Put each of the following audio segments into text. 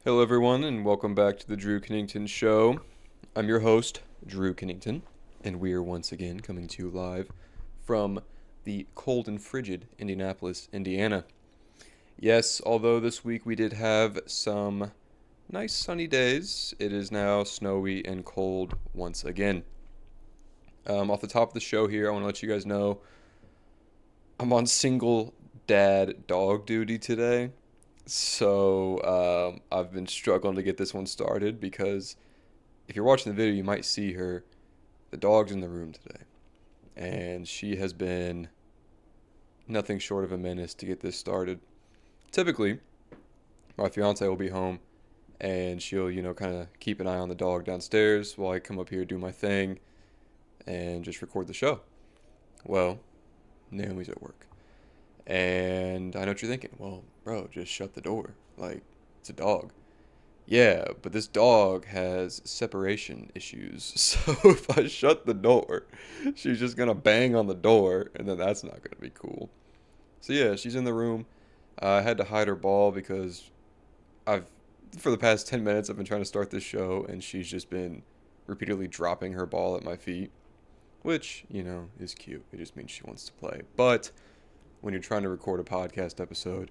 Hello, everyone, and welcome back to the Drew Kennington Show. I'm your host, Drew Kennington, and we are once again coming to you live from the cold and frigid Indianapolis, Indiana. Yes, although this week we did have some nice sunny days, it is now snowy and cold once again. Off the top of the show here, I want to let you guys know I'm on single dad dog duty today. So I've been struggling to get this one started because if you're watching the video, you might see her. The dog's in the room today, and she has been nothing short of a menace to get this started. Typically, my fiance will be home, and she'll, kind of keep an eye on the dog downstairs while I come up here, do my thing, and just record the show. Well, Naomi's at work. And I know what you're thinking. Well, bro, just shut the door. Like, it's a dog. Yeah, but this dog has separation issues. So if I shut the door, she's just gonna bang on the door, and then that's not gonna be cool. So yeah, she's in the room. I had to hide her ball because I've, for the past 10 minutes, I've been trying to start this show, and she's just been repeatedly dropping her ball at my feet, which, is cute. It just means she wants to play. But when you're trying to record a podcast episode,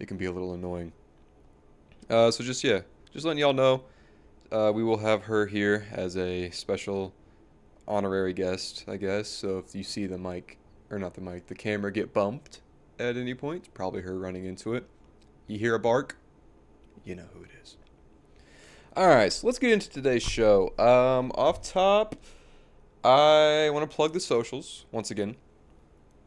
it can be a little annoying. Just letting y'all know, we will have her here as a special honorary guest, I guess. So if you see the mic, or not the mic, the camera get bumped at any point, probably her running into it. You hear a bark, you know who it is. All right, so let's get into today's show. Off top, I want to plug the socials once again.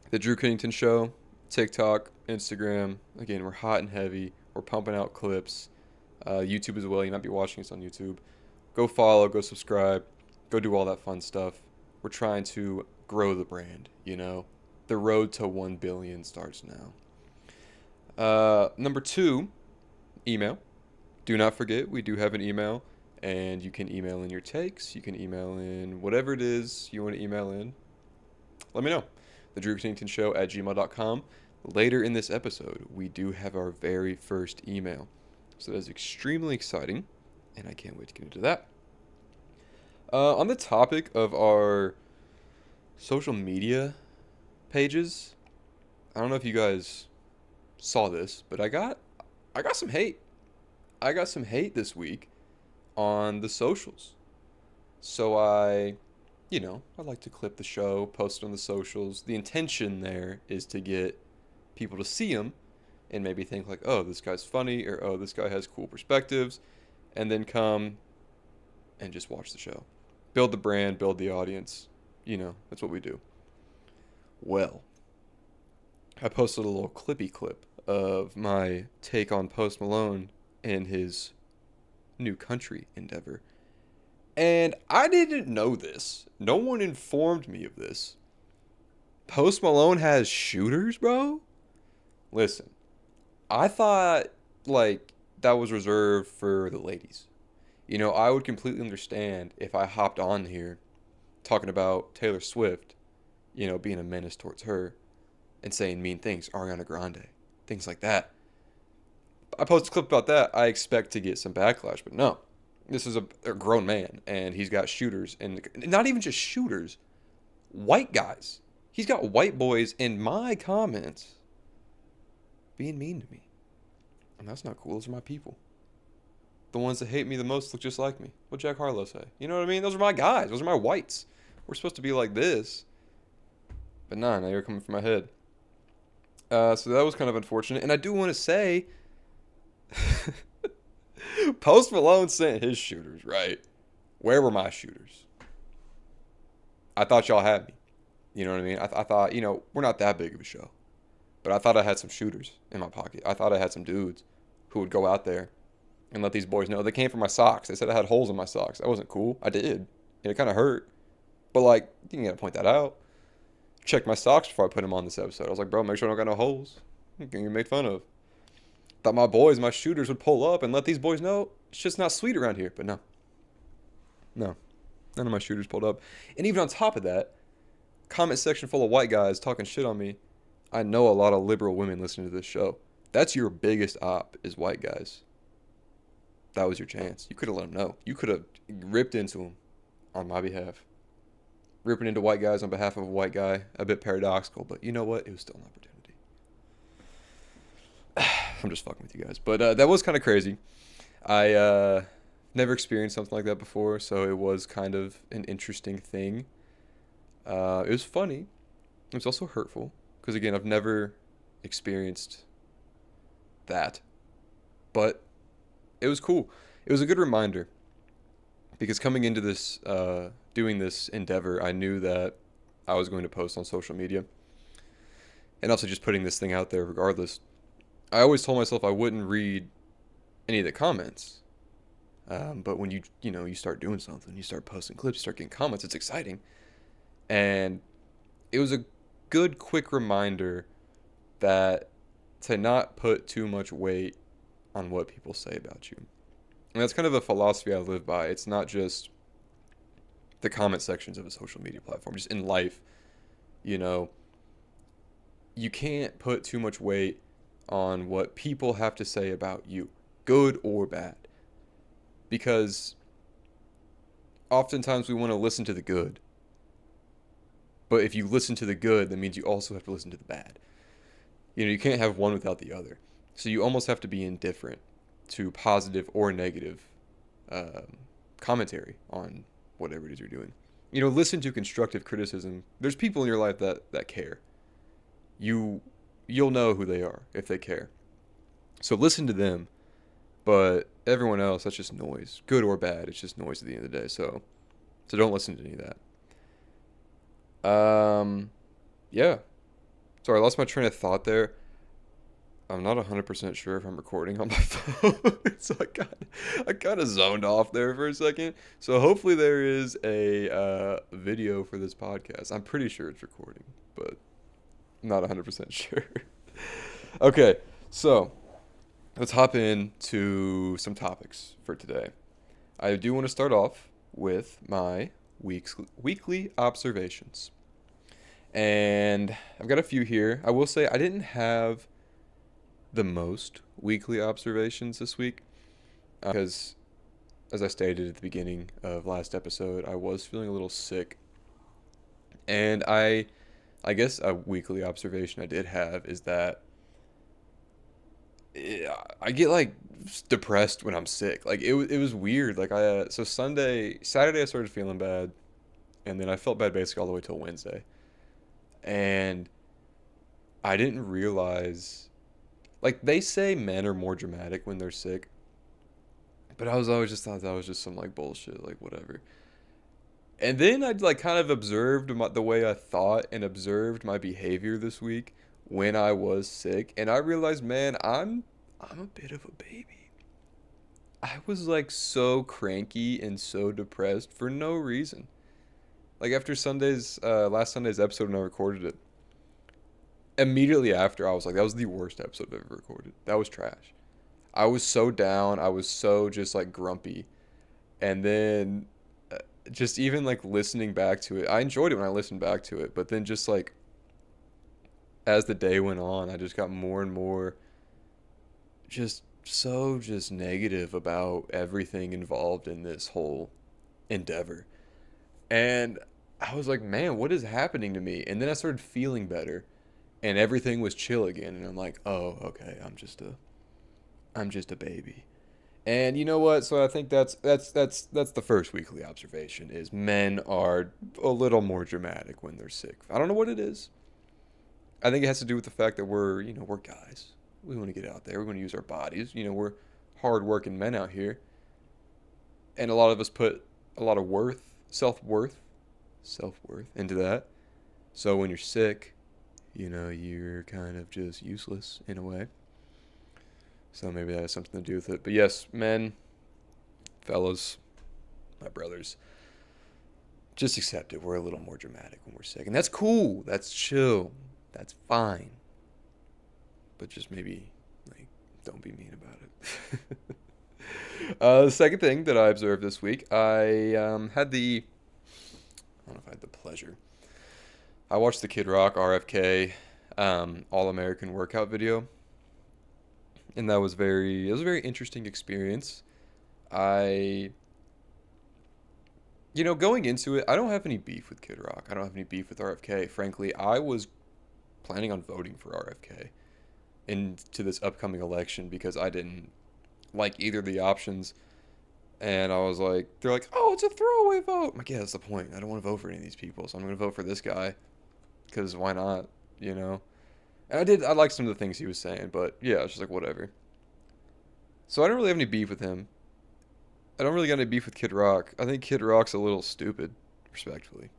The Drew Kennington Show, TikTok, Instagram. Again, we're hot and heavy. We're pumping out clips. YouTube as well. You might be watching us on YouTube. Go follow, go subscribe, go do all that fun stuff. We're trying to grow the brand, The road to 1 billion starts now. Number 2, email. Do not forget, we do have an email, and you can email in your takes. You can email in whatever it is you want to email in. Let me know. thedrewkenningtonshow@gmail.com. Later in this episode, we do have our very first email. So that is extremely exciting, and I can't wait to get into that. On the topic of our social media pages, I don't know if you guys saw this, but I got some hate. I got some hate this week on the socials. So I like to clip the show, post it on the socials. The intention there is to get people to see them and maybe think like, oh, this guy's funny, or oh, this guy has cool perspectives, and then come and just watch the show. Build the brand, build the audience. That's what we do. Well, I posted a little clippy clip of my take on Post Malone and his new country endeavor. And I didn't know this. No one informed me of this. Post Malone has shooters, bro? Listen, I thought, that was reserved for the ladies. I would completely understand if I hopped on here talking about Taylor Swift, being a menace towards her and saying mean things, Ariana Grande, things like that. I posted a clip about that. I expect to get some backlash, but no. This is a grown man, and he's got shooters, and not even just shooters, white guys. He's got white boys in my comments being mean to me. And that's not cool. Those are my people. The ones that hate me the most look just like me. What Jack Harlow say? You know what I mean? Those are my guys. Those are my whites. We're supposed to be like this. But nah, now you're coming for my head. So that was kind of unfortunate. And I do want to say, Post Malone sent his shooters, right? Where were my shooters? I thought y'all had me. You know what I mean? I thought, we're not that big of a show. But I thought I had some shooters in my pocket. I thought I had some dudes who would go out there and let these boys know. They came for my socks. They said I had holes in my socks. That wasn't cool. I did. And it kind of hurt. But, you gotta point that out. Check my socks before I put them on this episode. I was like, bro, make sure I don't got no holes. I'm getting made fun of. Thought my boys, my shooters, would pull up and let these boys know it's just not sweet around here. But no. No. None of my shooters pulled up. And even on top of that, comment section full of white guys talking shit on me. I know a lot of liberal women listening to this show. That's your biggest op, is white guys. that was your chance. You could have let him know. You could have ripped into him on my behalf. Ripping into white guys on behalf of a white guy, a bit paradoxical, but you know what? It was still an opportunity. I'm just fucking with you guys. But that was kind of crazy. I never experienced something like that before, so it was kind of an interesting thing. It was funny. It was also hurtful, because again, I've never experienced that. But it was cool. It was a good reminder, because coming into this, doing this endeavor, I knew that I was going to post on social media, and also just putting this thing out there regardless. I always told myself I wouldn't read any of the comments, but when you start doing something, you start posting clips, you start getting comments, it's exciting, and it was a good quick reminder that to not put too much weight on what people say about you. And that's kind of a philosophy I live by. It's not just the comment sections of a social media platform, just in life. You can't put too much weight on what people have to say about you, good or bad. Because oftentimes we want to listen to the good. But if you listen to the good, that means you also have to listen to the bad. You can't have one without the other. So you almost have to be indifferent to positive or negative commentary on whatever it is you're doing. Listen to constructive criticism. There's people in your life that care. You'll know who they are if they care. So listen to them. But everyone else, that's just noise. Good or bad, it's just noise at the end of the day. So don't listen to any of that. Yeah. Sorry, I lost my train of thought there. I'm not 100% sure if I'm recording on my phone, so I kind of zoned off there for a second. So hopefully there is a video for this podcast. I'm pretty sure it's recording, but I'm not 100% sure. Okay, so let's hop into some topics for today. I do want to start off with my weekly observations. And I've got a few here. I will say I didn't have the most weekly observations this week because, as I stated at the beginning of last episode, I was feeling a little sick. And I guess a weekly observation I did have is that I get depressed when I'm sick. It was weird. So Saturday I started feeling bad, and then I felt bad basically all the way till Wednesday. And I didn't realize, they say men are more dramatic when they're sick, but I was always just thought that was just some bullshit, whatever. And then I'd kind of observed the way I thought and observed my behavior this week when I was sick, and I realized, man, I'm a bit of a baby. I was so cranky and so depressed for no reason. After last Sunday's episode when I recorded it, immediately after I was that was the worst episode I've ever recorded. That was trash. I was so down. I was so just grumpy. And then just even listening back to it, I enjoyed it when I listened back to it. But then just as the day went on, I just got more and more just negative about everything involved in this whole endeavor. And I was like, man, what is happening to me? And then I started feeling better, and everything was chill again. And I'm like, oh, okay, I'm just a baby. And you know what? So I think that's the first weekly observation is men are a little more dramatic when they're sick. I don't know what it is. I think it has to do with the fact that we're guys. We want to get out there. We want to use our bodies. We're hard-working men out here. And a lot of us put a lot of self-worth into that. So when you're sick, you're kind of just useless in a way. So maybe that has something to do with it. But yes, men, fellas, my brothers, just accept it. We're a little more dramatic when we're sick. And that's cool. That's chill. That's fine. But just maybe, don't be mean about it. The second thing that I observed this week, I don't know if I had the pleasure. I watched the Kid Rock RFK All-American workout video. And it was a very interesting experience. I, going into it, I don't have any beef with Kid Rock. I don't have any beef with RFK. Frankly, I was planning on voting for RFK into this upcoming election because I didn't like either of the options. And I was like, they're like, oh, it's a throwaway vote. I'm like, yeah, that's the point. I don't want to vote for any of these people, so I'm going to vote for this guy because why not, you know? And I liked some of the things he was saying, but yeah, it's just like, whatever. So I don't really have any beef with him. I don't really got any beef with Kid Rock. I think Kid Rock's a little stupid, respectfully.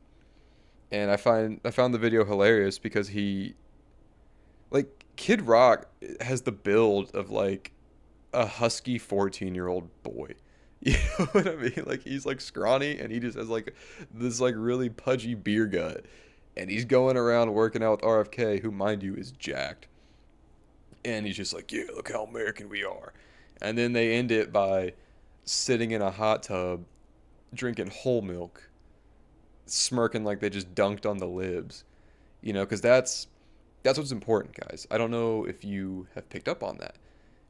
And I found the video hilarious because Kid Rock has the build of like a husky 14-year-old boy. You know what I mean? Like he's like scrawny and he just has like this like really pudgy beer gut. And he's going around working out with RFK, who mind you is jacked. And he's just like, yeah, look how American we are. And then they end it by sitting in a hot tub, drinking whole milk, smirking like they just dunked on the libs. Because that's what's important, guys. I don't know if you have picked up on that.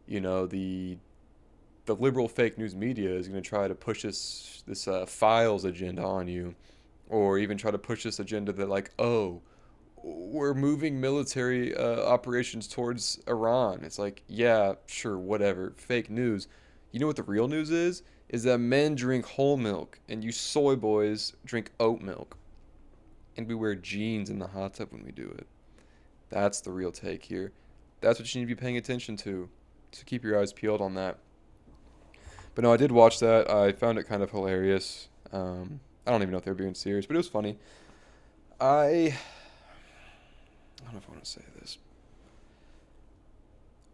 The liberal fake news media is going to try to push this files agenda on you, or even try to push this agenda that like, oh, we're moving military operations towards Iran. It's like, yeah, sure, whatever, fake news. You know what the real news is? Is that men drink whole milk and you soy boys drink oat milk, and we wear jeans in the hot tub when we do it. That's the real take here. That's what you need to be paying attention to. So keep your eyes peeled on that. But no, I did watch that. I found it kind of hilarious. I don't even know if they were being serious, but it was funny. I I don't know if I want to say this.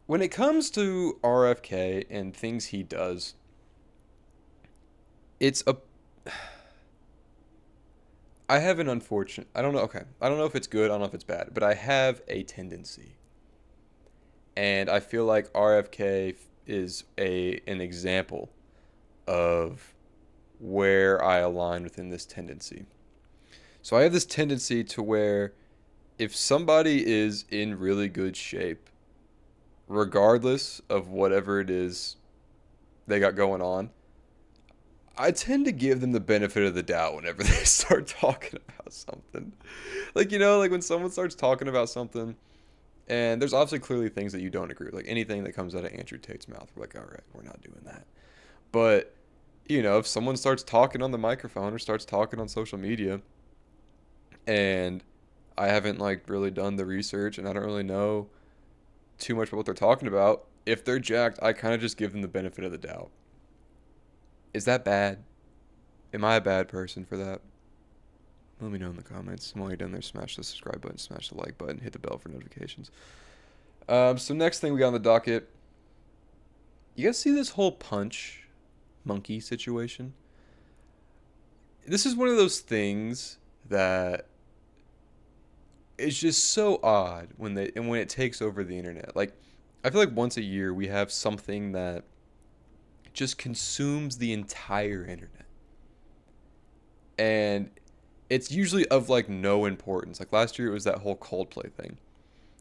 When it comes to RFK and things he does, it's a. I have an unfortunate. I don't know. Okay. I don't know if it's good. I don't know if it's bad. But I have a tendency. And I feel like RFK is an example of where I align within this tendency. So I have this tendency to where if somebody is in really good shape, regardless of whatever it is they got going on, I tend to give them the benefit of the doubt whenever they start talking about something. Like when someone starts talking about something, and there's obviously clearly things that you don't agree with, like anything that comes out of Andrew Tate's mouth, we're like, all right, we're not doing that. But, if someone starts talking on the microphone or starts talking on social media, and I haven't like really done the research and I don't really know too much about what they're talking about, if they're jacked, I kind of just give them the benefit of the doubt. Is that bad? Am I a bad person for that? Let me know in the comments. While you're done there, smash the subscribe button, smash the like button, hit the bell for notifications. So next thing we got on the docket, you guys see this whole punch monkey situation? This is one of those things that is just so odd when it takes over the internet. Like, I feel like once a year we have something that just consumes the entire internet. And it's usually of like no importance. Like last year it was that whole Coldplay thing.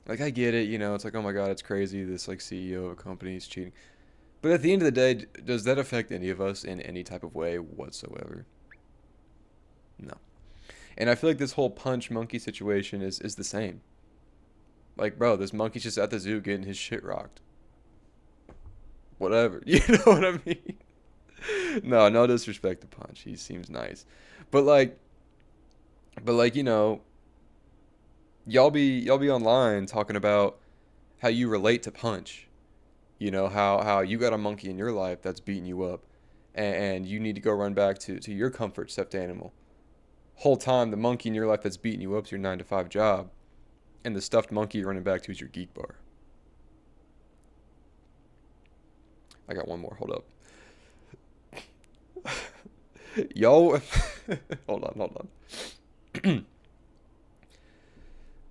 Like I get it, it's like, oh my god, it's crazy, this like CEO of a company is cheating. But at the end of the day, does that affect any of us in any type of way whatsoever? No. And I feel like this whole punch monkey situation is the same. Like, bro, this monkey's just at the zoo getting his shit rocked. Whatever. You know what I mean? No disrespect to Punch. He seems nice. But like y'all be online talking about how you relate to Punch. How you got a monkey in your life that's beating you up, and you need to go run back to your comfort stuffed animal. Whole time the monkey in your life that's beating you up is your 9 to 5 job, and the stuffed monkey you're running back to is your geek bar. I got one more. Hold up. Y'all, hold on.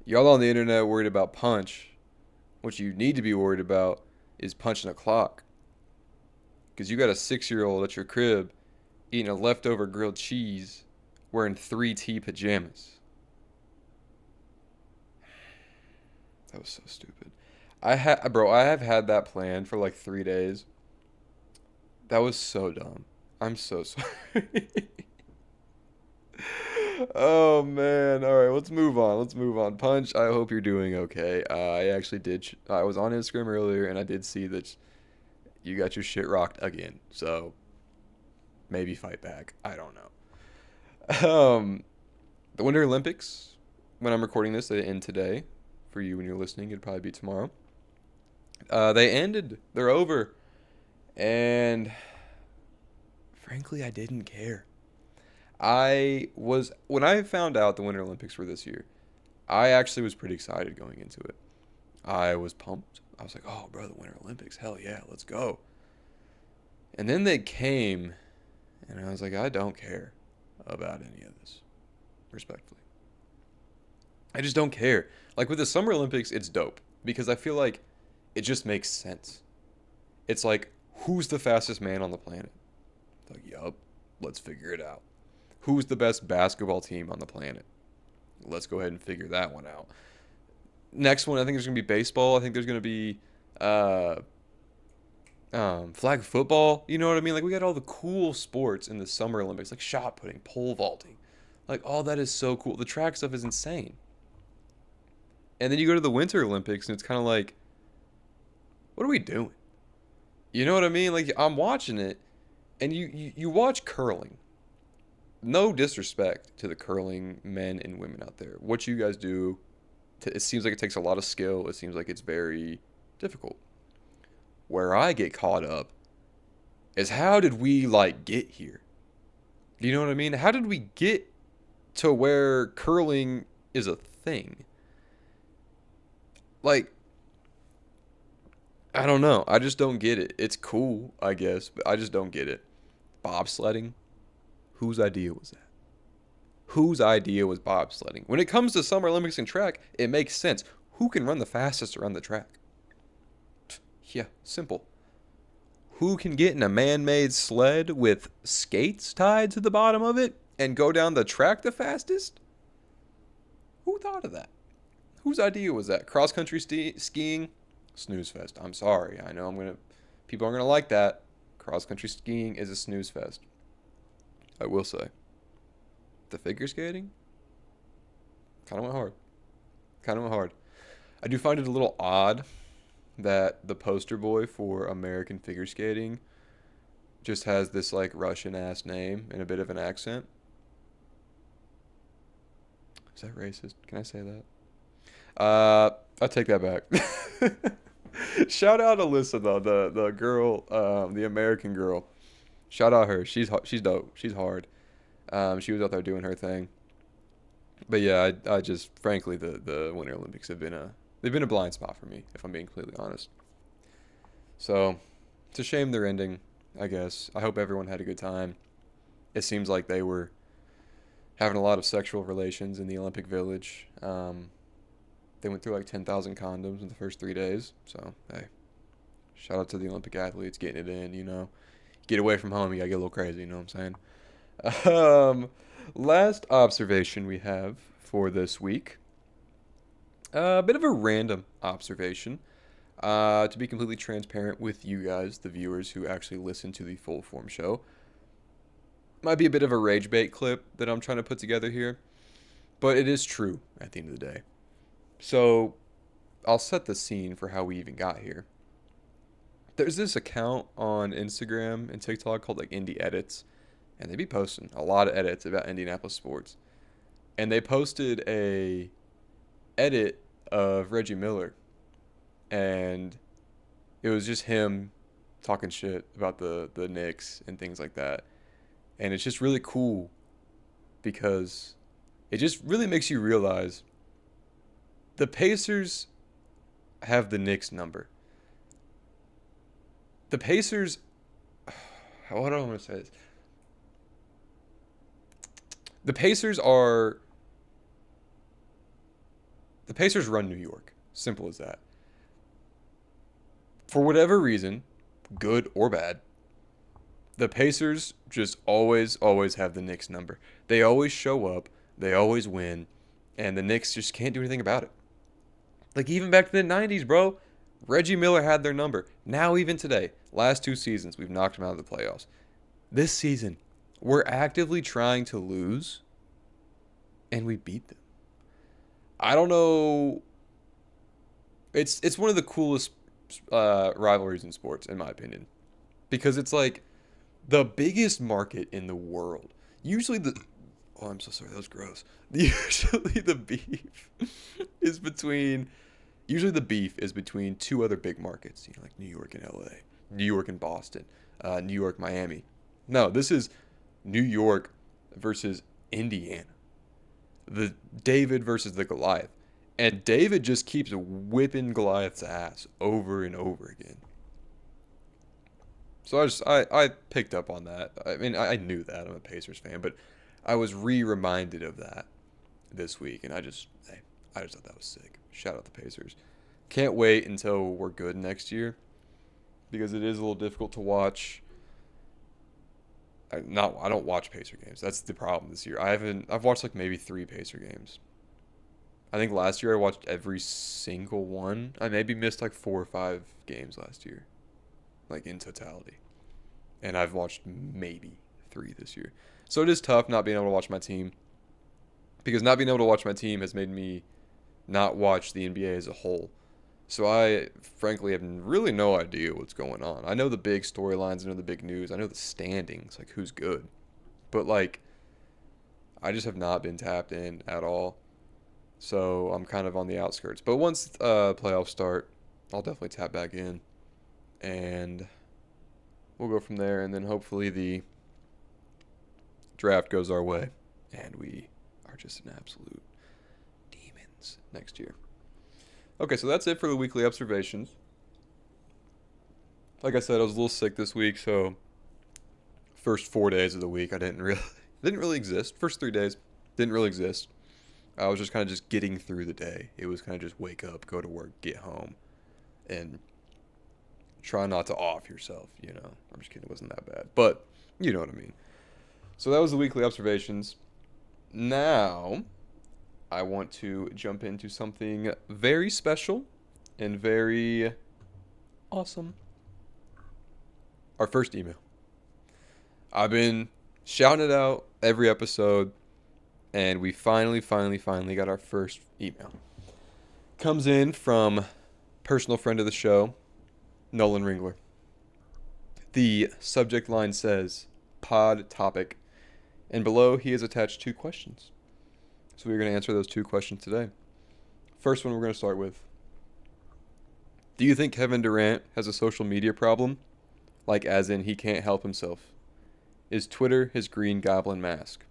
Y'all on the internet worried about Punch. What you need to be worried about is punching a clock. Because you got a 6-year-old at your crib eating a leftover grilled cheese wearing 3T pajamas. That was so stupid. I have had that plan for like 3 days. That was so dumb. I'm so sorry. Oh man. All right, let's move on. Let's move on. Punch, I hope you're doing okay. I actually did. I was on Instagram earlier and I did see that you got your shit rocked again. So maybe fight back. I don't know. The Winter Olympics, when I'm recording this, they end today. For you when you're listening, it'd probably be tomorrow. They ended. They're over. And frankly, I didn't care. When I found out the Winter Olympics were this year, I actually was pretty excited going into it. I was pumped. I was like, oh, bro, the Winter Olympics. Hell yeah, let's go. And then they came, and I was like, I don't care about any of this, respectfully. I just don't care. Like with the Summer Olympics, it's dope because I feel like it just makes sense. It's like, who's the fastest man on the planet? Like, yup, let's figure it out. Who's the best basketball team on the planet? Let's go ahead and figure that one out. Next one, I think there's going to be baseball. I think there's going to be uh, flag football. You know what I mean? Like, we got all the cool sports in the Summer Olympics, like shot putting, pole vaulting. Like, all that is so cool. The track stuff is insane. And then you go to the Winter Olympics, and it's kind of like, what are we doing? You know what I mean? Like, I'm watching it, and you watch curling. No disrespect to the curling men and women out there. What you guys do, it seems like it takes a lot of skill. It seems like it's very difficult. Where I get caught up is how did we like get here? Do you know what I mean? How did we get to where curling is a thing? Like, I don't know. I just don't get it. It's cool, I guess, but I just don't get it. Bobsledding? Whose idea was that? Whose idea was bobsledding? When it comes to Summer Olympics and track, it makes sense. Who can run the fastest around the track? Yeah, simple. Who can get in a man-made sled with skates tied to the bottom of it and go down the track the fastest? Who thought of that? Whose idea was that? Cross-country skiing? Snooze fest. I'm sorry. I know people aren't gonna like that. Cross-country skiing is a snooze fest. I will say. The figure skating? Kind of went hard. Kind of went hard. I do find it a little odd that the poster boy for American figure skating just has this like Russian ass name and a bit of an accent. Is that racist? Can I say that? I take that back. Shout out Alyssa though, the girl, the American girl. Shout out her. She's dope. She's hard. She was out there doing her thing. But yeah, I just frankly the Winter Olympics they've been a blind spot for me, if I'm being completely honest. So it's a shame they're ending, I guess. I hope everyone had a good time. It seems like they were having a lot of sexual relations in the Olympic Village. They went through like 10,000 condoms in the first 3 days. So hey, shout out to the Olympic athletes getting it in. You know, get away from home, you gotta get a little crazy. You know what I'm saying? Last observation we have for this week. A bit of a random observation. To be completely transparent with you guys, the viewers who actually listen to the full form show. Might be a bit of a rage bait clip that I'm trying to put together here. But it is true at the end of the day. So, I'll set the scene for how we even got here. There's this account on Instagram and TikTok called like Indie Edits. And they be posting a lot of edits about Indianapolis sports. And they posted a edit of Reggie Miller. And it was just him talking shit about the Knicks and things like that. And it's just really cool because it just really makes you realize the Pacers have the Knicks number. The Pacers, how do I want to say this? The Pacers run New York. Simple as that. For whatever reason, good or bad, the Pacers just always have the Knicks number. They always show up, they always win, and the Knicks just can't do anything about it. Like even back to the 90s, bro. Reggie Miller had their number. Now, even today, last 2 seasons, we've knocked them out of the playoffs. This season, we're actively trying to lose, and we beat them. I don't know. It's one of the coolest rivalries in sports, in my opinion, because it's like the biggest market in the world. Usually the Oh, I'm so sorry. That was gross. Usually the beef is between usually the beef is between two other big markets, like New York and LA, New York and Boston, New York, Miami. No, this is New York versus Indiana. The David versus the Goliath. And David just keeps whipping Goliath's ass over and over again. So I picked up on that. I mean, I knew that. I'm a Pacers fan, but I was reminded of that this week, and I just thought that was sick. Shout out the Pacers. Can't wait until we're good next year, because it is a little difficult to watch. I don't watch Pacer games. That's the problem this year. I've watched like maybe 3 Pacer games. I think last year I watched every single one. I maybe missed like 4 or 5 games last year, like in totality. And I've watched maybe 3 this year. So it is tough not being able to watch my team, because not being able to watch my team has made me not watch the NBA as a whole. So I frankly have really no idea what's going on. I know the big storylines, I know the big news, I know the standings, like who's good. But like I just have not been tapped in at all. So I'm kind of on the outskirts. But once playoffs start, I'll definitely tap back in, and we'll go from there, and then hopefully the draft goes our way and we are just an absolute demons next year. Okay, so that's it for the weekly observations. Like I said, I was a little sick this week, so first 4 days of the week I didn't really exist. First 3 days didn't really exist. I was just kind of just getting through the day. It was kind of just wake up, go to work, get home, and try not to off yourself, I'm just kidding, it wasn't that bad. But you know what I mean. So that was the weekly observations. Now, I want to jump into something very special and very awesome. Our first email. I've been shouting it out every episode, and we finally got our first email. Comes in from personal friend of the show, Nolan Ringler. The subject line says, pod topic, and below he has attached 2 questions. So we're going to answer those 2 questions today. First one we're going to start with. Do you think Kevin Durant has a social media problem? Like as in he can't help himself? Is Twitter his green goblin mask?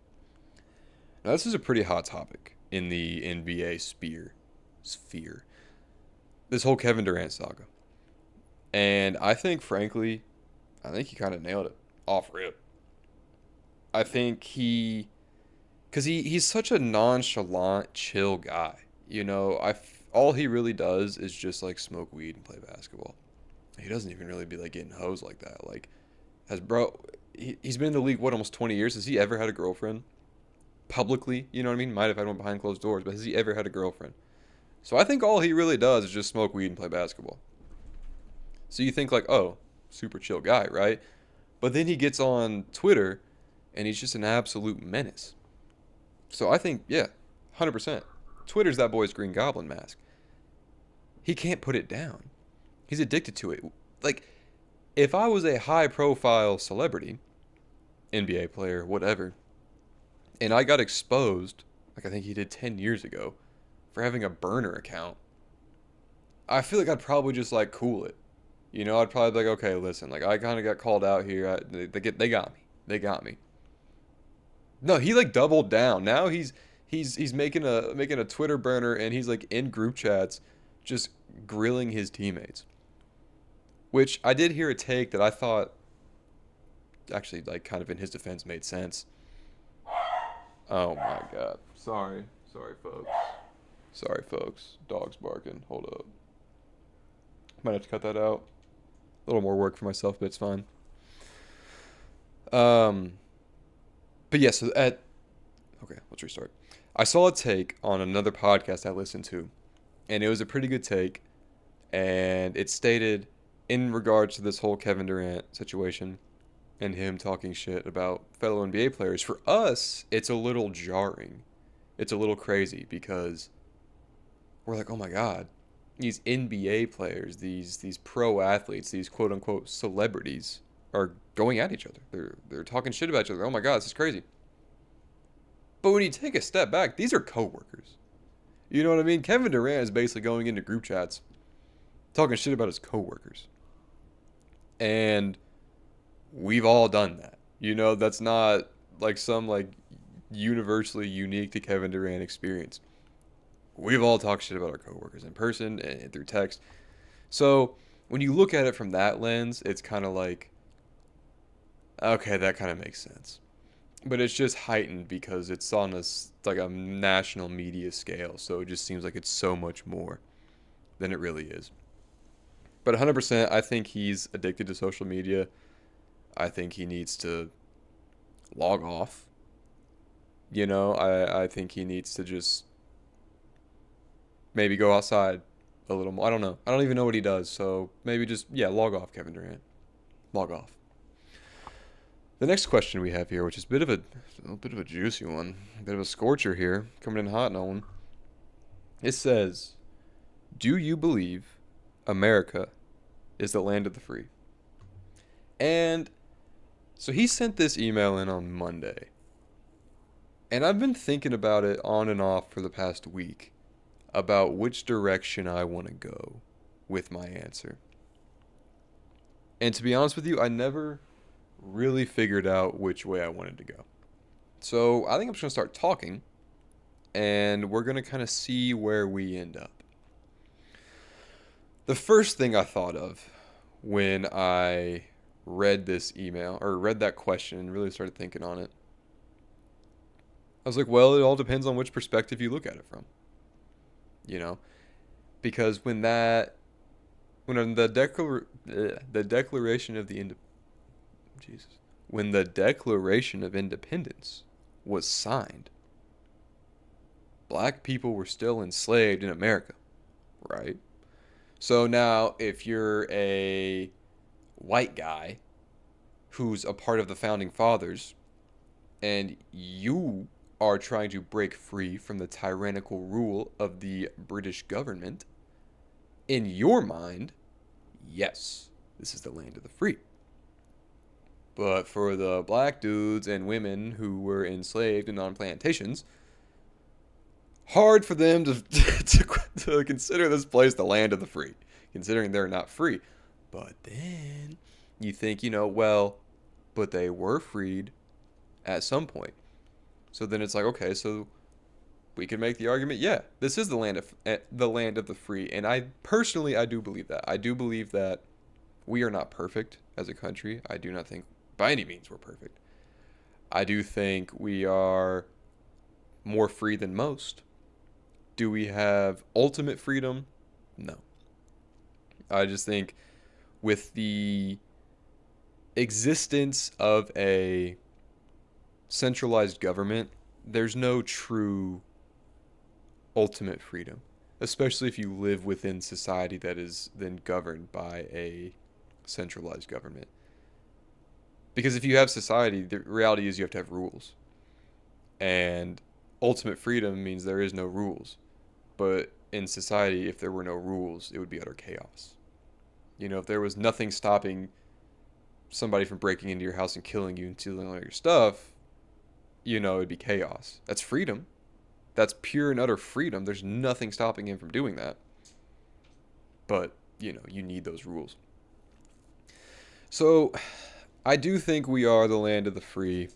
Now this is a pretty hot topic in the NBA sphere. This whole Kevin Durant saga. And I think frankly, he kind of nailed it off rip. I think because he's such a nonchalant, chill guy. All he really does is just like smoke weed and play basketball. He doesn't even really be like getting hoes like that. Like, he's been in the league almost 20 years. Has he ever had a girlfriend publicly? You know what I mean? Might have had one behind closed doors, but has he ever had a girlfriend? So I think all he really does is just smoke weed and play basketball. So you think like, oh, super chill guy, right? But then he gets on Twitter and he's just an absolute menace. So I think, yeah, 100%. Twitter's that boy's green goblin mask. He can't put it down. He's addicted to it. Like, if I was a high-profile celebrity, NBA player, whatever, and I got exposed, like I think he did 10 years ago, for having a burner account, I feel like I'd probably just, like, cool it. I'd probably be like, okay, listen, like, I kind of got called out here. They got me. They got me. No, he like doubled down. Now he's making a Twitter burner, and he's like in group chats just grilling his teammates. Which I did hear a take that I thought actually like kind of in his defense made sense. Oh my god. Sorry folks. Sorry folks. Dog's barking. Hold up. Might have to cut that out. A little more work for myself, but it's fine. But yeah, okay, let's restart. I saw a take on another podcast I listened to, and it was a pretty good take, And it stated, in regards to this whole Kevin Durant situation and him talking shit about fellow NBA players, for us, it's a little jarring. It's a little crazy because we're like, oh my God, these NBA players, these pro athletes, these quote unquote celebrities are going at each other. They're talking shit about each other. Oh my God, this is crazy. But when you take a step back, these are coworkers. You know what I mean? Kevin Durant is basically going into group chats talking shit about his coworkers. And we've all done that. You know, that's not like some like universally unique to Kevin Durant experience. We've all talked shit about our coworkers in person and through text. So when you look at it from that lens, it's kind of like, okay, that kind of makes sense. But it's just heightened because it's on like a national media scale, so it just seems like it's so much more than it really is. But 100%, I think he's addicted to social media. I think he needs to log off. You know, I think he needs to just maybe go outside a little more. I don't know. I don't even know what he does, so maybe just, yeah, log off, Kevin Durant. Log off. The next question we have here, which is a bit of a juicy one, a bit of a scorcher here, coming in hot, no one. It says, "Do you believe America is the land of the free?" And so he sent this email in on Monday, and I've been thinking about it on and off for the past week about which direction I want to go with my answer. And to be honest with you, I never really figured out which way I wanted to go. So I think I'm just going to start talking and we're going to kind of see where we end up. The first thing I thought of when I read this email or read that question and really started thinking on it, I was like, well, it all depends on which perspective you look at it from. You know, because when the declaration of the Jesus, when the Declaration of Independence was signed, black people were still enslaved in America, right? So now, if you're a white guy who's a part of the founding fathers and you are trying to break free from the tyrannical rule of the British government, in your mind, yes, this is the land of the free. But for the black dudes and women who were enslaved and on plantations, hard for them to consider this place the land of the free, considering they're not free. But then you think, well, but they were freed at some point. So then it's like, okay, so we can make the argument, yeah, this is the land of the free. And I do believe that. I do believe that we are not perfect as a country. I do not think by any means we're perfect. I do think we are more free than most. Do we have ultimate freedom? No. I just think with the existence of a centralized government, there's no true ultimate freedom, especially if you live within society that is then governed by a centralized government. Because if you have society, the reality is you have to have rules. And ultimate freedom means there is no rules. But in society, if there were no rules, it would be utter chaos. If there was nothing stopping somebody from breaking into your house and killing you and stealing all your stuff, it'd be chaos. That's freedom. That's pure and utter freedom. There's nothing stopping him from doing that. But, you need those rules. So, I do think we are the land of the free,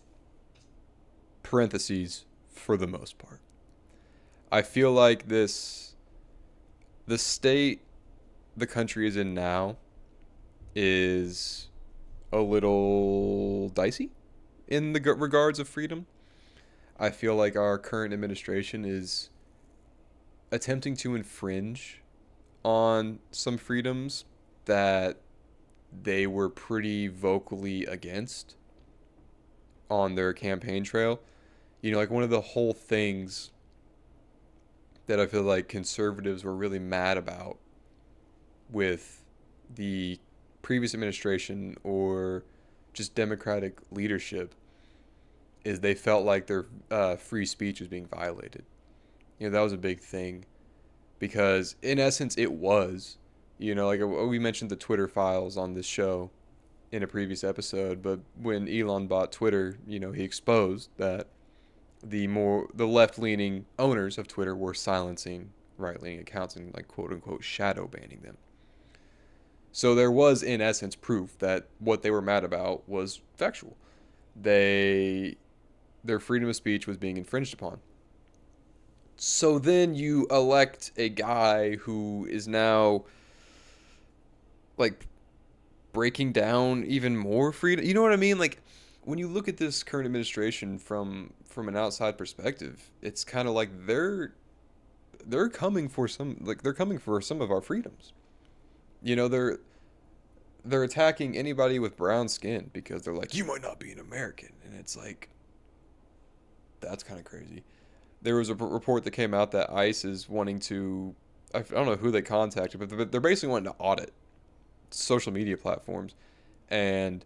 parentheses, for the most part. I feel like the state the country is in now is a little dicey in the regards of freedom. I feel like our current administration is attempting to infringe on some freedoms that they were pretty vocally against on their campaign trail. Like one of the whole things that I feel like conservatives were really mad about with the previous administration or just Democratic leadership is they felt like their free speech was being violated. That was a big thing because, in essence, it was. Like we mentioned the Twitter files on this show in a previous episode, but when Elon bought Twitter, he exposed that the left-leaning owners of Twitter were silencing right-leaning accounts and, like, quote unquote shadow banning them. So there was, in essence, proof that what they were mad about was factual. Their freedom of speech was being infringed upon. So then you elect a guy who is now, like, breaking down even more freedom. You know what I mean? Like, when you look at this current administration from an outside perspective, it's kind of like they're coming for some of our freedoms. They're attacking anybody with brown skin because they're like, you might not be an American, and it's like, that's kind of crazy. There was a report that came out that ICE is wanting to, I don't know who they contacted, but they're basically wanting to audit social media platforms and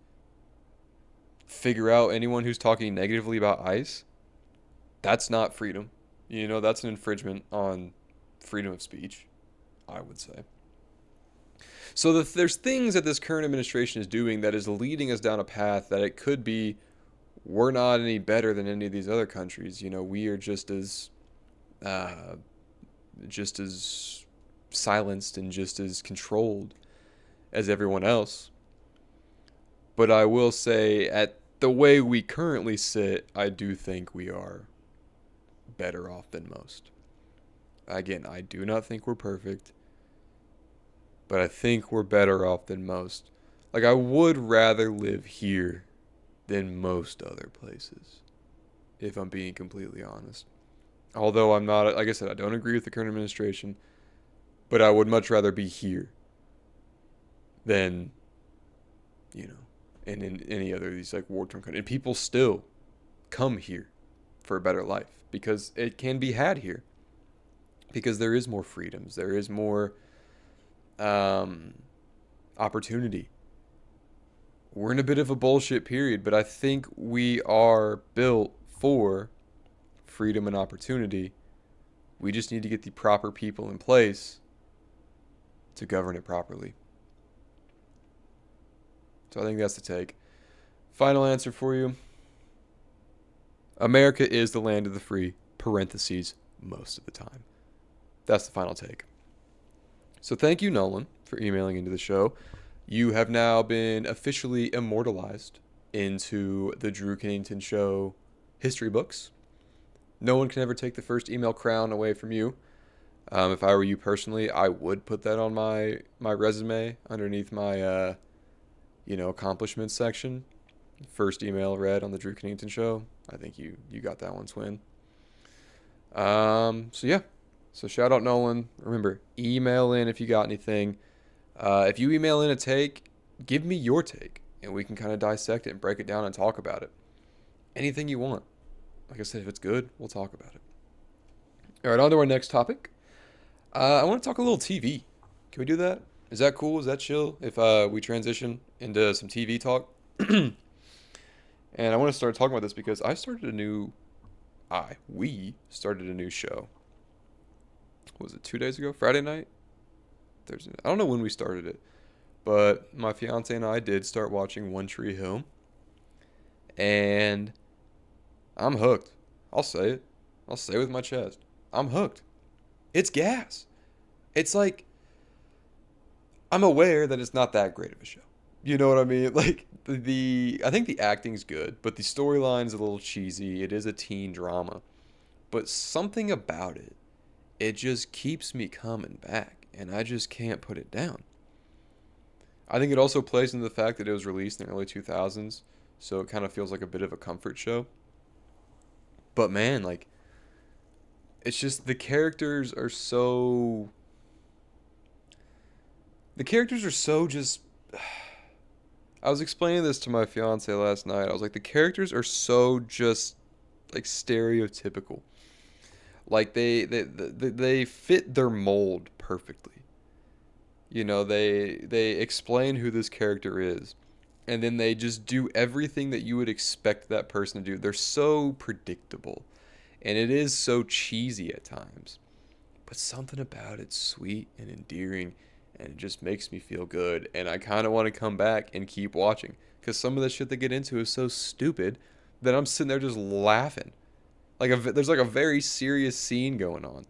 figure out anyone who's talking negatively about ICE. That's not freedom. That's an infringement on freedom of speech, I would say. So there's things that this current administration is doing that is leading us down a path that it could be we're not any better than any of these other countries. We are just as silenced and just as controlled as everyone else. But I will say, at the way we currently sit, I do think we are better off than most. Again, I do not think we're perfect, but I think we're better off than most. Like, I would rather live here than most other places, if I'm being completely honest. Although I'm not, like I said, I don't agree with the current administration, but I would much rather be here than, in any other of these, like, war-torn countries. And people still come here for a better life because it can be had here. Because there is more freedoms. There is more opportunity. We're in a bit of a bullshit period, but I think we are built for freedom and opportunity. We just need to get the proper people in place to govern it properly. So I think that's the take. Final answer for you. America is the land of the free, parentheses, most of the time. That's the final take. So thank you, Nolan, for emailing into the show. You have now been officially immortalized into the Drew Kennington Show history books. No one can ever take the first email crown away from you. If I were you personally, I would put that on my resume underneath my accomplishments section. First email read on the Drew Kennington Show. I think you got that one, Twin. So yeah. So shout out Nolan. Remember, email in if you got anything. If you email in a take, give me your take, and we can kind of dissect it and break it down and talk about it. Anything you want. Like I said, if it's good, we'll talk about it. All right, on to our next topic. I want to talk a little TV. Can we do that? Is that cool? Is that chill if we transition into some TV talk? And I want to start talking about this because we started a new show. Was it 2 days ago? Friday night? Thursday. I don't know when we started it, but my fiance and I did start watching One Tree Hill, and I'm hooked. I'll say it. I'll say it with my chest. I'm hooked. It's gas. It's like, I'm aware that it's not that great of a show. You know what I mean? Like, I think the acting's good, but the storyline's a little cheesy. It is a teen drama, but something about it, it just keeps me coming back, and I just can't put it down. I think it also plays into the fact that it was released in the early 2000s, so it kind of feels like a bit of a comfort show. But man, like, it's just the characters are so just. I was explaining this to my fiance last night. I was like, the characters are so just, like, stereotypical. Like, they fit their mold perfectly. They explain who this character is, and then they just do everything that you would expect that person to do. They're so predictable, and it is so cheesy at times. But something about it's sweet and endearing, and it just makes me feel good. And I kind of want to come back and keep watching because some of the shit they get into is so stupid that I'm sitting there just laughing. There's like a very serious scene going on,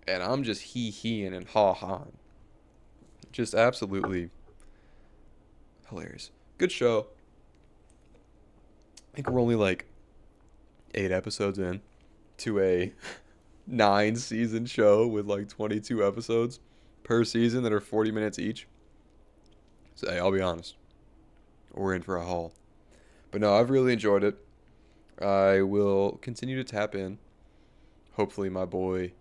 and I'm just hee-heeing and ha-haing. Just absolutely hilarious. Good show. I think we're only like 8 episodes in to a 9 season show with like 22 episodes per season that are 40 minutes each. So, hey, I'll be honest. We're in for a haul. But no, I've really enjoyed it. I will continue to tap in. Hopefully, my boy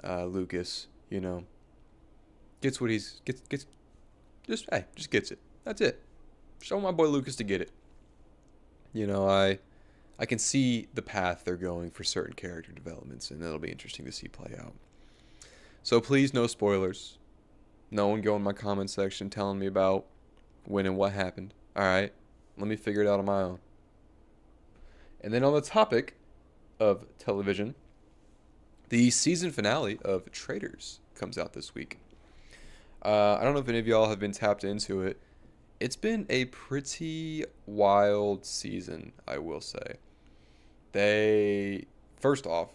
Lucas, gets what gets. Just gets it. That's it. Show my boy Lucas to get it. I can see the path they're going for certain character developments, and it'll be interesting to see play out. So please, no spoilers. No one go in my comment section telling me about when and what happened. All right, let me figure it out on my own. And then on the topic of television, the season finale of Traitors comes out this week. I don't know if any of y'all have been tapped into it. It's been a pretty wild season, I will say. First off,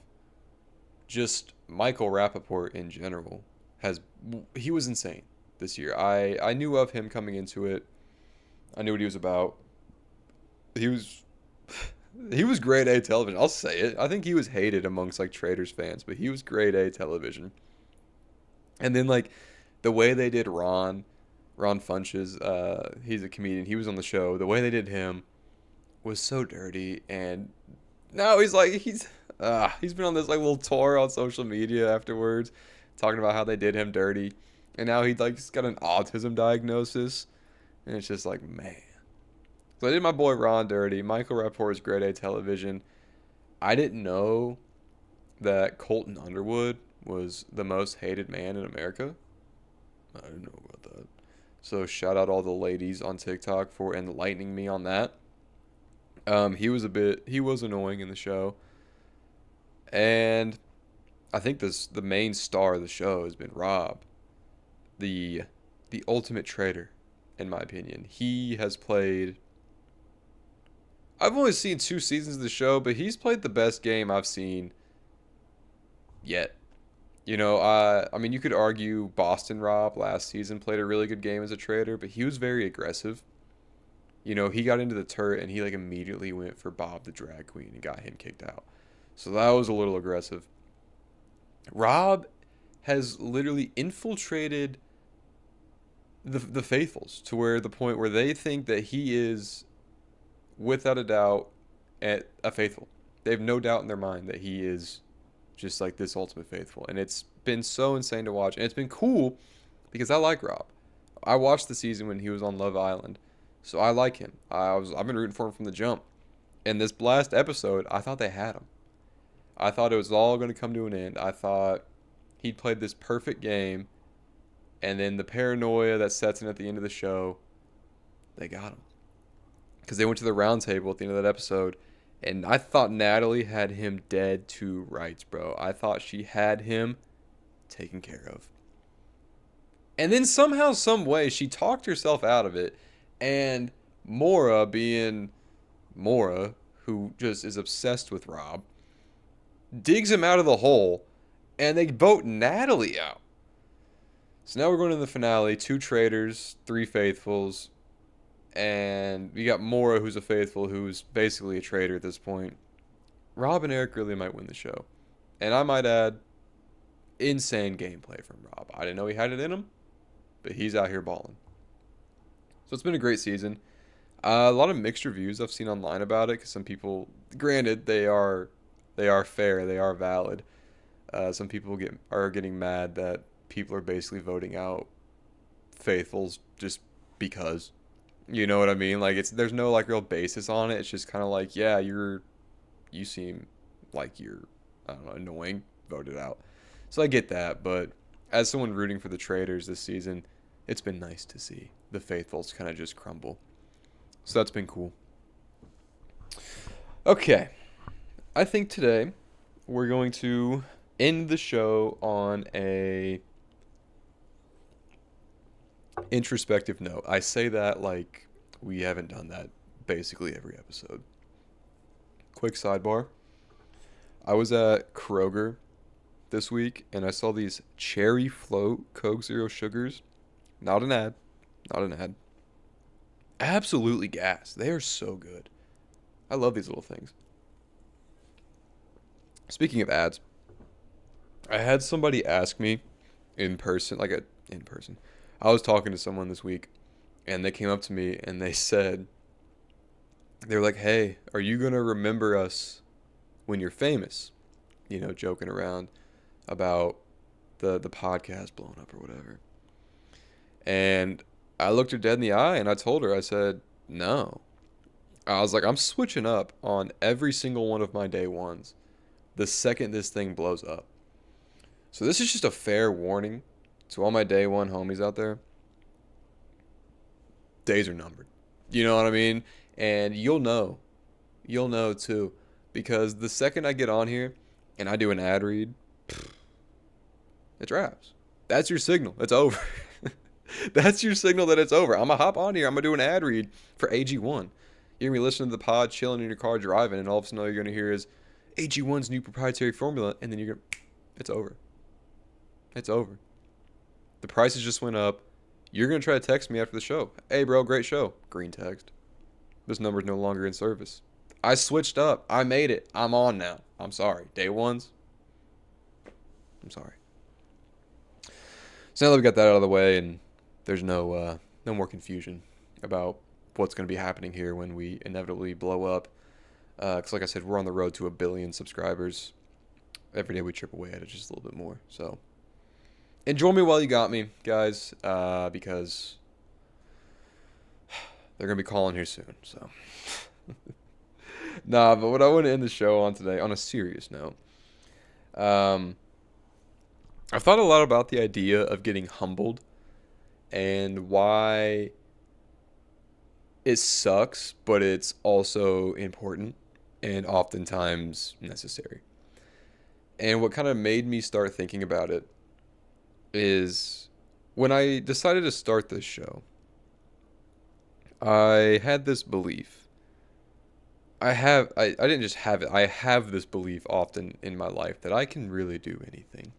just Michael Rappaport in general he was insane this year. I knew of him coming into it. I knew what he was about. He was he was grade A television. I'll say it. I think he was hated amongst like Traitors fans, but he was grade A television. And then like the way they did Ron Funches, he's a comedian. He was on the show. The way they did him was so dirty, and now he's been on this like little tour on social media afterwards, talking about how they did him dirty, and now he's got an autism diagnosis, and it's just like, man. So I did my boy Ron dirty. Michael Rappaport's grade A television. I didn't know that Colton Underwood was the most hated man in America. I didn't know about that. So shout out all the ladies on TikTok for enlightening me on that. He was annoying in the show. And I think the main star of the show has been Rob, the ultimate traitor, in my opinion. He has played. I've only seen 2 seasons of the show, but he's played the best game I've seen yet. I mean, you could argue Boston Rob last season played a really good game as a traitor, but he was very aggressive. He got into the turret and he like immediately went for Bob the drag queen and got him kicked out. So that was a little aggressive. Rob has literally infiltrated the faithfuls to where the point where they think that he is without a doubt a faithful. They have no doubt in their mind that he is just like this ultimate faithful, and it's been so insane to watch, and it's been cool because I like Rob. I watched the season when he was on Love Island, so I like him. I've been rooting for him from the jump. And this last episode, I thought they had him. I thought it was all going to come to an end. I thought he'd played this perfect game, and then the paranoia that sets in at the end of the show, they got him. Because they went to the round table at the end of that episode, and I thought Natalie had him dead to rights, bro. I thought she had him taken care of. And then somehow, some way, she talked herself out of it, and Mora, being Mora, who just is obsessed with Rob, digs him out of the hole, and they vote Natalie out. So now we're going to the finale. 2 traitors, 3 faithfuls, and we got Mora, who's a faithful, who's basically a traitor at this point. Rob and Eric really might win the show. And I might add, insane gameplay from Rob. I didn't know he had it in him, but he's out here balling. So it's been a great season. A lot of mixed reviews I've seen online about it, because some people, granted, they are fair, they are valid. Some people are getting mad that people are basically voting out faithfuls just because. You know what I mean? Like, there's no like real basis on it. It's just kind of like, yeah, you seem like you're, I don't know, annoying. Voted out. So I get that, but as someone rooting for the traitors this season, it's been nice to see the faithfuls kind of just crumble. So that's been cool. Okay, I think today we're going to end the show on a introspective note. I say that like we haven't done that basically every episode. Quick sidebar. I was at Kroger this week and I saw these cherry float Coke Zero Sugars. Not an ad. Not an ad. Absolutely gas. They are so good. I love these little things. Speaking of ads, I had somebody ask me in person, in person. I was talking to someone this week and they came up to me and they said, they were like, "Hey, are you going to remember us when you're famous?" You know, joking around about the podcast blowing up or whatever. And I looked her dead in the eye and I told her, I said, "No." I was like, I'm switching up on every single one of my day ones the second this thing blows up. So this is just a fair warning to all my day one homies out there. Days are numbered. You know what I mean? And you'll know. You'll know too. Because the second I get on here and I do an ad read, it's wraps. That's your signal. It's over. That's your signal that it's over. I'm going to hop on here. I'm going to do an ad read for AG1. You're going to be listening to the pod, chilling in your car, driving, and all of a sudden all you're going to hear is AG1's new proprietary formula, and then you're going to, it's over. It's over. The prices just went up. You're going to try to text me after the show. "Hey, bro, great show." Green text. "This number's no longer in service." I switched up. I made it. I'm on now. I'm sorry. Day ones, I'm sorry. So now that we got that out of the way and there's no more confusion about what's going to be happening here when we inevitably blow up. Because like I said, we're on the road to 1 billion subscribers. Every day we chip away at it just a little bit more. So enjoy me while you got me, guys, because they're going to be calling here soon. So nah, but what I want to end the show on today, on a serious note, I've thought a lot about the idea of getting humbled and why it sucks, but it's also important and oftentimes necessary. And what kind of made me start thinking about it is when I decided to start this show, I had this belief. I didn't just have it. I have this belief often in my life that I can really do anything.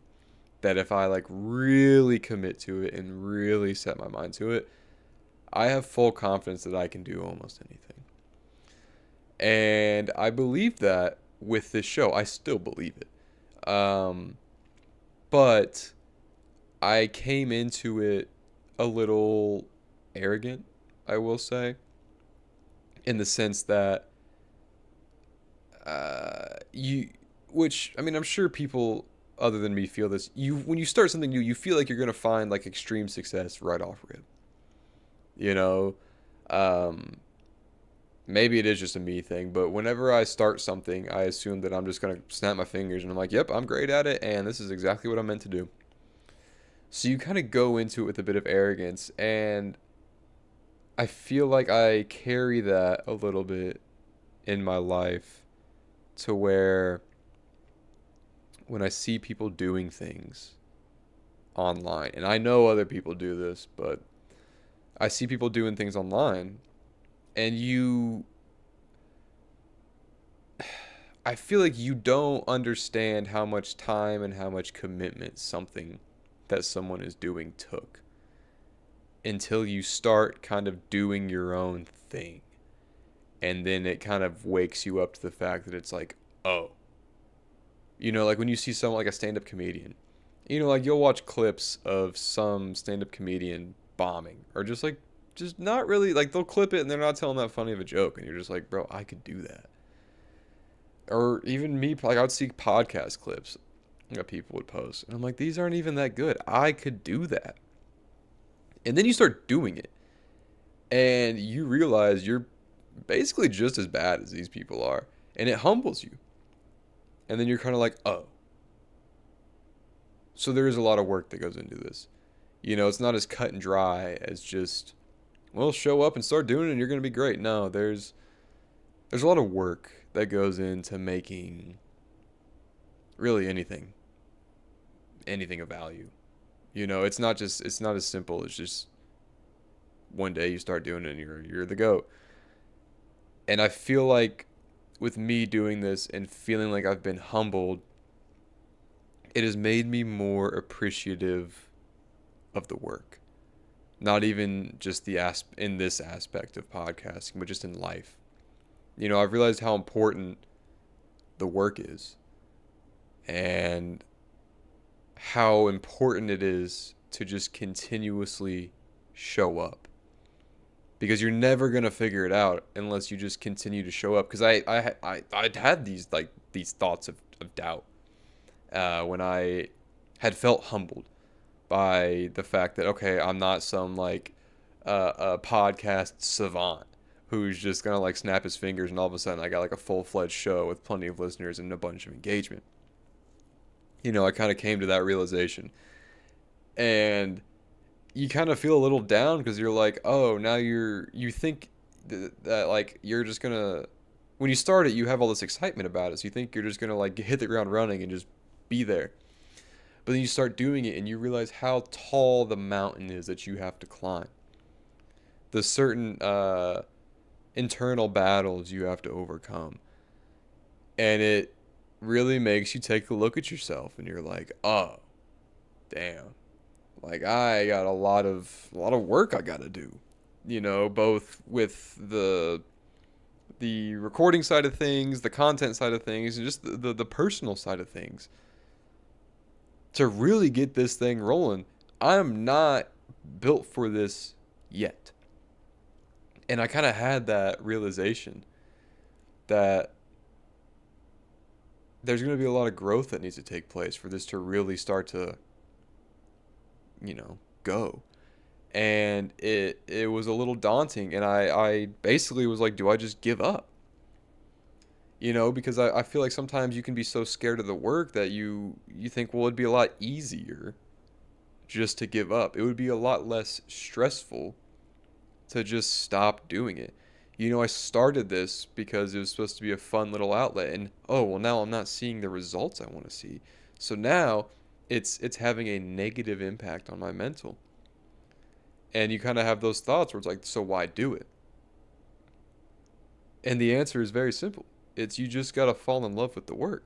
That if I like really commit to it and really set my mind to it, I have full confidence that I can do almost anything. And I believe that with this show. I still believe it. But I came into it a little arrogant, I will say, in the sense that which I mean, I'm sure people other than me feel this. When you start something new, you feel like you're gonna find like extreme success right off rip. You know, maybe it is just a me thing, but whenever I start something, I assume that I'm just gonna snap my fingers and I'm like, "Yep, I'm great at it, and this is exactly what I'm meant to do." So you kind of go into it with a bit of arrogance, and I feel like I carry that a little bit in my life to where when I see people doing things online, and I know other people do this, but I see people doing things online, and I feel like you don't understand how much time and how much commitment something that someone is doing took until you start kind of doing your own thing. And then it kind of wakes you up to the fact that it's like, oh. You know, like when you see someone like a stand-up comedian, you know, like you'll watch clips of some stand-up comedian bombing or just not really, like they'll clip it and they're not telling that funny of a joke. And you're just like, bro, I could do that. Or even me, like I would see podcast clips that people would post. And I'm like, these aren't even that good. I could do that. And then you start doing it. And you realize you're basically just as bad as these people are. And it humbles you. And then you're kind of like, oh. So there is a lot of work that goes into this. It's not as cut and dry as just, well, show up and start doing it and you're going to be great. No, there's a lot of work that goes into making really anything of value. It's not as simple as just one day you start doing it and you're the goat. And I feel like with me doing this and feeling like I've been humbled, it has made me more appreciative of the work. Not even just in this aspect of podcasting, but just in life. I've realized how important the work is and how important it is to just continuously show up, because you're never going to figure it out unless you just continue to show up. Because I'd had these thoughts of doubt when I had felt humbled by the fact that, okay, I'm not some a podcast savant who's just gonna snap his fingers and all of a sudden I got a full-fledged show with plenty of listeners and a bunch of engagement. I kind of came to that realization, and you kind of feel a little down because you're like, oh, now you think that you're just gonna, when you start it, you have all this excitement about it, so you think you're just gonna hit the ground running and just be there. But then you start doing it and you realize how tall the mountain is that you have to climb. The certain internal battles you have to overcome. And it really makes you take a look at yourself and you're like, oh, damn. I got a lot of work I got to do. Both with the recording side of things, the content side of things, and just the personal side of things. To really get this thing rolling, I'm not built for this yet. And I kind of had that realization that there's going to be a lot of growth that needs to take place for this to really start to, go. And it was a little daunting. And I basically was like, do I just give up? Because I feel like sometimes you can be so scared of the work that you think, well, it'd be a lot easier just to give up. It would be a lot less stressful to just stop doing it. I started this because it was supposed to be a fun little outlet, and oh, well, now I'm not seeing the results I want to see. So now it's having a negative impact on my mental. And you kind of have those thoughts where it's like, so why do it? And the answer is very simple. It's you just got to fall in love with the work.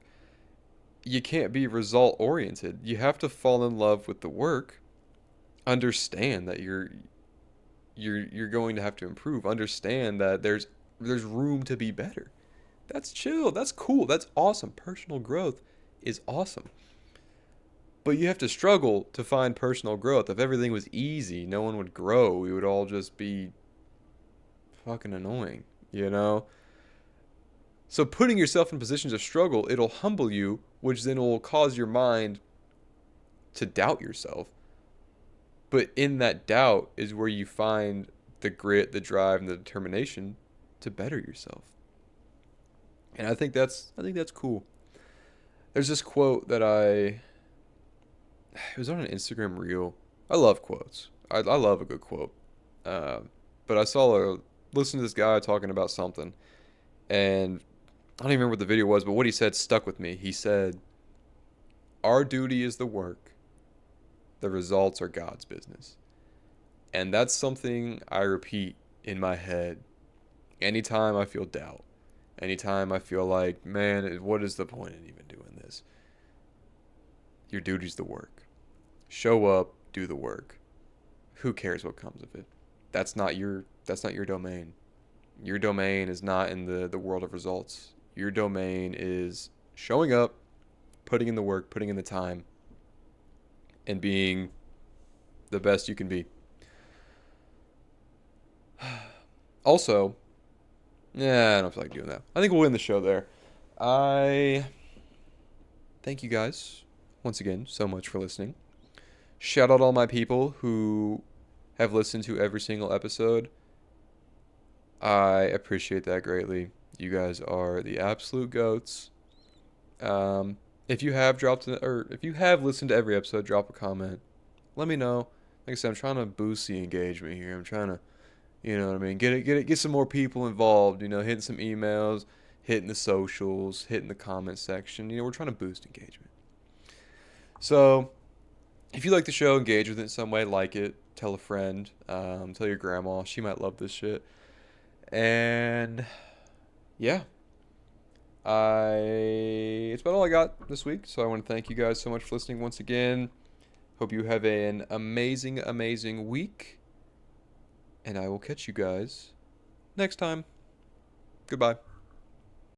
You can't be result oriented. You have to fall in love with the work. Understand that you're going to have to improve. Understand that there's room to be better. That's chill. That's cool. That's awesome. Personal growth is awesome. But you have to struggle to find personal growth. If everything was easy, no one would grow. We would all just be fucking annoying, So putting yourself in positions of struggle, it'll humble you, which then will cause your mind to doubt yourself. But in that doubt is where you find the grit, the drive, and the determination to better yourself. And I think that's cool. There's this quote that it was on an Instagram reel. I love quotes. I love a good quote. But I listened to this guy talking about something, and I don't even remember what the video was, but what he said stuck with me. He said, "Our duty is the work. The results are God's business." And that's something I repeat in my head anytime I feel doubt. Anytime I feel like, man, what is the point in even doing this? Your duty's the work. Show up, do the work. Who cares what comes of it? That's not your domain. Your domain is not in the world of results. Your domain is showing up, putting in the work, putting in the time, and being the best you can be. Also, I don't feel like doing that. I think we'll end the show there. I thank you guys once again so much for listening. Shout out all my people who have listened to every single episode. I appreciate that greatly. You guys are the absolute goats. If you have listened to every episode, drop a comment. Let me know. like I said, I'm trying to boost the engagement here. I'm trying to, you know what I mean, get some more people involved. You know, hitting some emails, hitting the socials, hitting the comment section. You know, we're trying to boost engagement. So if you like the show, engage with it in some way, like it, tell a friend, tell your grandma, she might love this shit. And yeah, I it's about all I got this week. So I want to thank you guys so much for listening once again. Hope you have an amazing, amazing week. And I will catch you guys next time. Goodbye.